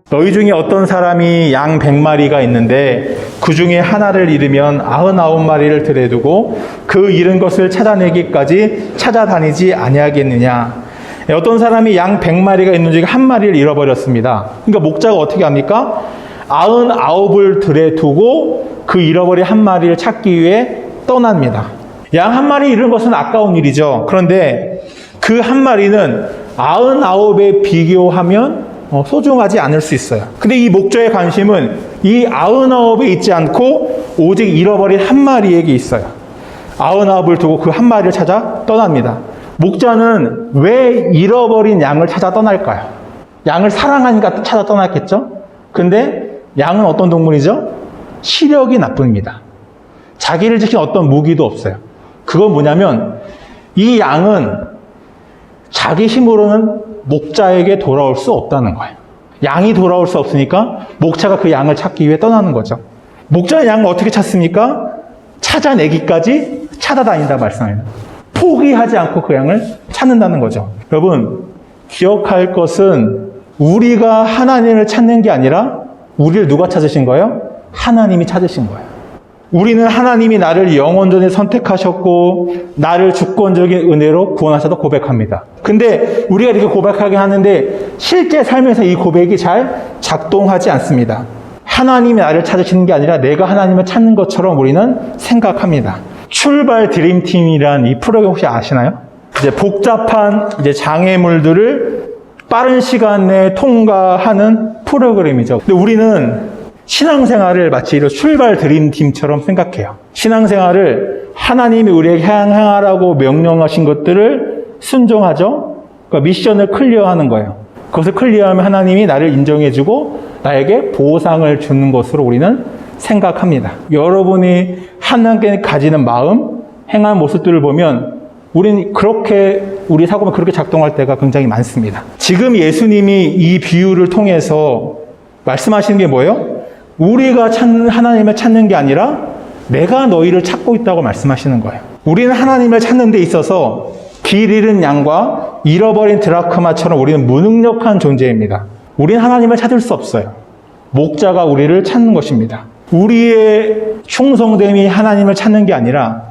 너희 중에 어떤 사람이 양 100마리가 있는데 그 중에 하나를 잃으면 99마리를 들에 두고 그 잃은 것을 찾아내기까지 찾아다니지 아니하겠느냐. 어떤 사람이 양 100마리가 있는 중에 한 마리를 잃어버렸습니다. 그러니까 목자가 어떻게 합니까? 99을 들에 두고 그 잃어버린 한 마리를 찾기 위해 떠납니다. 양 한 마리 잃은 것은 아까운 일이죠. 그런데 그 한 마리는 99에 비교하면 소중하지 않을 수 있어요. 근데 이 목자의 관심은 이 99에 있지 않고 오직 잃어버린 한 마리에게 있어요. 99을 두고 그 한 마리를 찾아 떠납니다. 목자는 왜 잃어버린 양을 찾아 떠날까요? 양을 사랑하니까 찾아 떠났겠죠? 근데 양은 어떤 동물이죠? 시력이 나쁩니다. 자기를 지킨 어떤 무기도 없어요. 그건 뭐냐면 이 양은 자기 힘으로는 목자에게 돌아올 수 없다는 거예요. 양이 돌아올 수 없으니까 목자가 그 양을 찾기 위해 떠나는 거죠. 목자는 양을 어떻게 찾습니까? 찾아내기까지 찾아다닌다 말씀합니다. 포기하지 않고 그 양을 찾는다는 거죠. 여러분, 기억할 것은 우리가 하나님을 찾는 게 아니라 우리를 누가 찾으신 거예요? 하나님이 찾으신 거예요. 우리는 하나님이 나를 영원전에 선택하셨고 나를 주권적인 은혜로 구원하셔서 고백합니다. 근데 우리가 이렇게 고백하게 하는데 실제 삶에서 이 고백이 잘 작동하지 않습니다. 하나님이 나를 찾으시는 게 아니라 내가 하나님을 찾는 것처럼 우리는 생각합니다. 출발 드림팀이란 이 프로그램 혹시 아시나요? 이제 복잡한 장애물들을 빠른 시간 내에 통과하는 프로그램이죠. 근데 우리는 신앙생활을 마치 이런 출발 드림팀처럼 생각해요. 신앙생활을 하나님이 우리에게 행하라고 명령하신 것들을 순종하죠. 그러니까 미션을 클리어하는 거예요. 그것을 클리어하면 하나님이 나를 인정해주고 나에게 보상을 주는 것으로 우리는 생각합니다. 여러분이 하나님께 가지는 마음, 행한 모습들을 보면 우리는 우리 사고가 그렇게 작동할 때가 굉장히 많습니다. 지금 예수님이 이 비유를 통해서 말씀하시는 게 뭐예요? 우리가 하나님을 찾는 게 아니라 내가 너희를 찾고 있다고 말씀하시는 거예요. 우리는 하나님을 찾는 데 있어서 길 잃은 양과 잃어버린 드라크마처럼 우리는 무능력한 존재입니다. 우리는 하나님을 찾을 수 없어요. 목자가 우리를 찾는 것입니다. 우리의 충성됨이 하나님을 찾는 게 아니라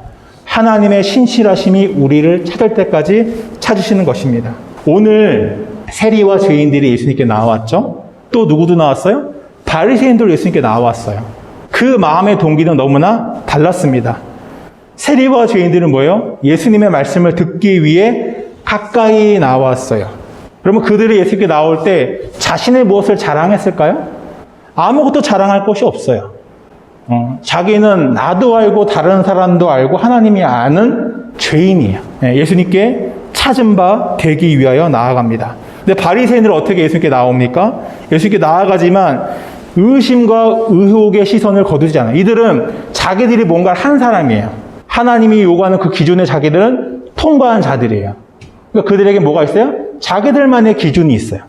하나님의 신실하심이 우리를 찾을 때까지 찾으시는 것입니다. 오늘 세리와 죄인들이 예수님께 나왔죠? 또 누구도 나왔어요? 바리새인들 예수님께 나왔어요. 그 마음의 동기는 너무나 달랐습니다. 세리와 죄인들은 뭐예요? 예수님의 말씀을 듣기 위해 가까이 나왔어요. 그러면 그들이 예수님께 나올 때 자신의 무엇을 자랑했을까요? 아무것도 자랑할 것이 없어요. 자기는 나도 알고 다른 사람도 알고 하나님이 아는 죄인이에요. 예수님께 찾은 바 되기 위하여 나아갑니다. 근데 바리새인들은 어떻게 예수님께 나옵니까? 예수님께 나아가지만 의심과 의혹의 시선을 거두지 않아요. 이들은 자기들이 뭔가를 한 사람이에요. 하나님이 요구하는 그 기준에 자기들은 통과한 자들이에요. 그러니까 그들에게 뭐가 있어요? 자기들만의 기준이 있어요.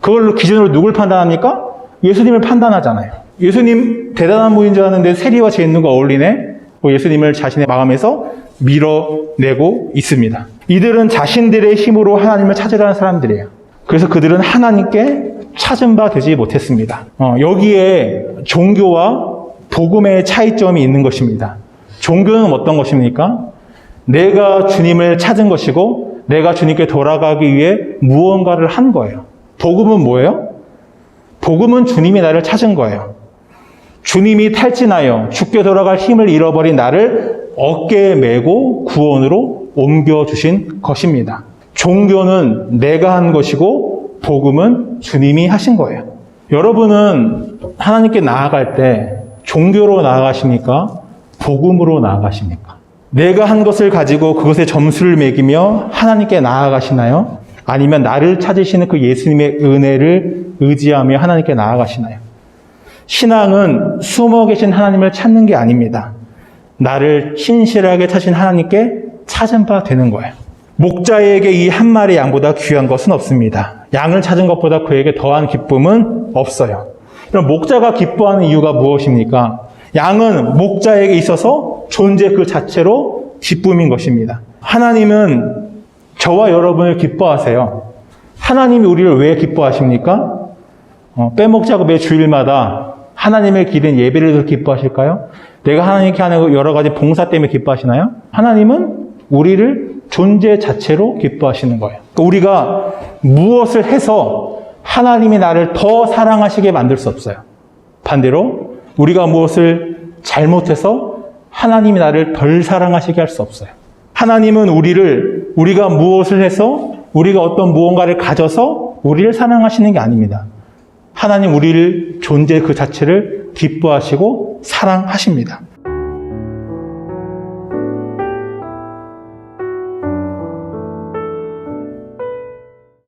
그걸로 기준으로 누굴 판단합니까? 예수님을 판단하잖아요. 예수님 대단한 분인 줄 아는데 세리와 죄인들과 어울리네? 예수님을 자신의 마음에서 밀어내고 있습니다. 이들은 자신들의 힘으로 하나님을 찾으려는 사람들이에요. 그래서 그들은 하나님께 찾은 바 되지 못했습니다. 여기에 종교와 복음의 차이점이 있는 것입니다. 종교는 어떤 것입니까? 내가 주님을 찾은 것이고 내가 주님께 돌아가기 위해 무언가를 한 거예요. 복음은 뭐예요? 복음은 주님이 나를 찾은 거예요. 주님이 탈진하여 죽게 돌아갈 힘을 잃어버린 나를 어깨에 메고 구원으로 옮겨주신 것입니다. 종교는 내가 한 것이고 복음은 주님이 하신 거예요. 여러분은 하나님께 나아갈 때 종교로 나아가십니까? 복음으로 나아가십니까? 내가 한 것을 가지고 그것에 점수를 매기며 하나님께 나아가시나요? 아니면 나를 찾으시는 그 예수님의 은혜를 의지하며 하나님께 나아가시나요? 신앙은 숨어 계신 하나님을 찾는 게 아닙니다. 나를 신실하게 찾으신 하나님께 찾은 바 되는 거예요. 목자에게 이 한 마리 양보다 귀한 것은 없습니다. 양을 찾은 것보다 그에게 더한 기쁨은 없어요. 그럼 목자가 기뻐하는 이유가 무엇입니까? 양은 목자에게 있어서 존재 그 자체로 기쁨인 것입니다. 하나님은 저와 여러분을 기뻐하세요. 하나님이 우리를 왜 기뻐하십니까? 빼먹자고 매 주일마다 하나님을 기린 예배를 더 기뻐하실까요? 내가 하나님께 하는 여러 가지 봉사 때문에 기뻐하시나요? 하나님은 우리를 존재 자체로 기뻐하시는 거예요. 그러니까 우리가 무엇을 해서 하나님이 나를 더 사랑하시게 만들 수 없어요. 반대로 우리가 무엇을 잘못해서 하나님이 나를 덜 사랑하시게 할 수 없어요. 하나님은 우리가 무엇을 해서 우리가 어떤 무언가를 가져서 우리를 사랑하시는 게 아닙니다. 하나님 우리를 존재 그 자체를 기뻐하시고 사랑하십니다.